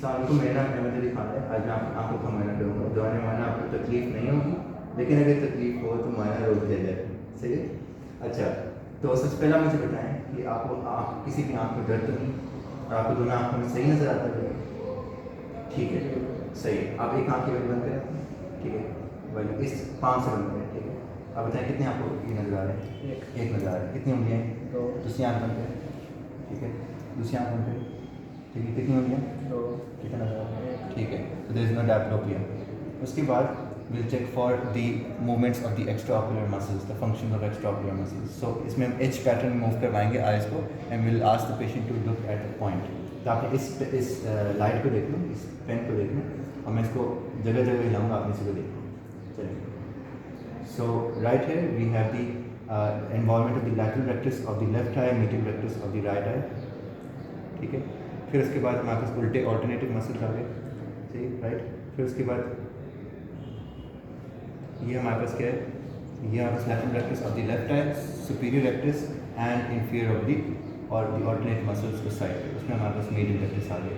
को मेरा नाम अहमद अली खान है। आज मैं आँखों का मुआयना करूँगा। दौरान मुआयना आपको तकलीफ नहीं होगी, लेकिन अगर तकलीफ हो तो मुआयना रोक दिया जाए। सही है? अच्छा, तो सबसे पहला मुझे बताएं कि आपको किसी की आँख में दर्द तो नहीं, और आपको दोनों आँखों में सही नज़र आता है? ठीक है, सही। आप एक आँख की वजह बंद करें, ठीक है, वही इस पाँव से बंद करें, ठीक है। आप बताएं कितने आपको ये नज़र आ रहे हैं? एक नज़र आ रहा है। कितनी उंगलियाँ हैं? दो। दूसरी आँख बंद करें, ठीक है, दूसरी आँख बंद करें, ठीक है, कितनी उंगलियाँ? दो। कितना नज़र आ रहा है? ठीक है, तो देयर इज़ नो डायप्लोपिया। उसके बाद we'll check for the movements of the extraocular muscles, the function of extraocular muscles. So इसमें हम H पैटर्न मूव करवाएंगे आइज़ को, and we'll ask the patient to look at a point. तो आप इस light को देख लो, इस पेन को देख लो, और मैं इसको जगह जगह हिलाऊंगा, आपने इसको देख लो। चलिए। So right here we have the involvement of the lateral rectus of the left eye, medial rectus of the right eye. ठीक है। फिर उसके बाद हमारे पास उल्टे ऑल्टरनेटिव मसल्स आ गए, सही, राइट। फिर उसके बाद ये हमारे पास क्या है? ये हमारे पास lateral rectus of the left eye, superior rectus and inferior oblique और the alternate muscles को साइड पे, उसमें हमारे पास medial rectus आ गया।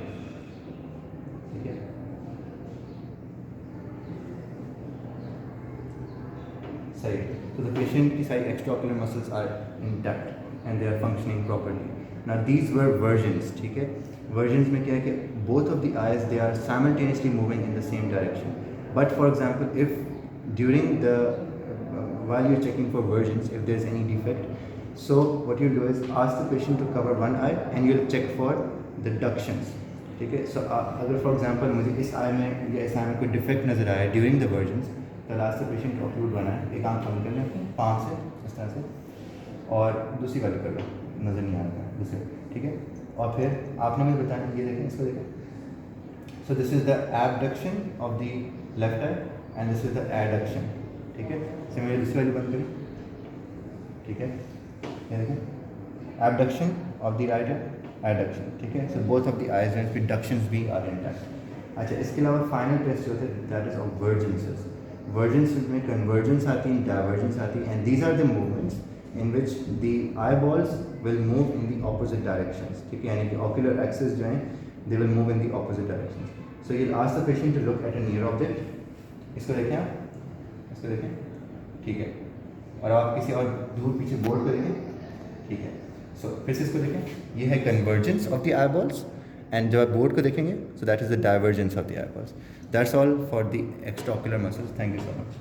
ठीक है, सही। So the patient की सारी extraocular muscles are intact and they are functioning properly. Now these were versions, ठीक है। Versions में क्या है कि both of the eyes they are simultaneously moving in the same direction. But for example, if during the while you're checking for versions, if there's any defect, so what you do is ask the patient to cover one eye and you'll check for the ductions. ठीक है। So अगर for example मुझे इस आई में या इस आई में कोई डिफेक्ट नज़र आया during the versions, तो ask the patient to occlude one eye, एक आँख बंद कर लें पाँव से इस तरह से, और दूसरी वाली कर लो, नज़र नहीं आ रहा दूसरे, ठीक है। और फिर आपने मुझे बताया, ये देखें, इसको देखें। So this is the abduction of the left eye and this is the adduction, ठीक है। सिमिलरली दूसरी वाली बंद करें, ठीक है, ये देखें, abduction of the right eye, adduction, ठीक है। So both of the eyes and abductions भी are intact। अच्छा, इसके अलावा फाइनल टेस्ट जो होता है that is of vergences। Vergences में convergence आती है, divergence आती है, and these are the movements in which the eyeballs will move in the opposite directions, ठीक है, यानी कि ocular axis जो हैं they will move in the opposite directions. So you'll ask the patient to look at a near object, इसको देखें आप, इसको देखें, ठीक है, और आप किसी और दूर पीछे बोर्ड को देखें, ठीक है। सो फिर से इसको देखें, ये है convergence of the eyeballs, and जब आप बोर्ड को देखेंगे, so that is the divergence of the eyeballs. That's all for the extraocular muscles. Thank you so much.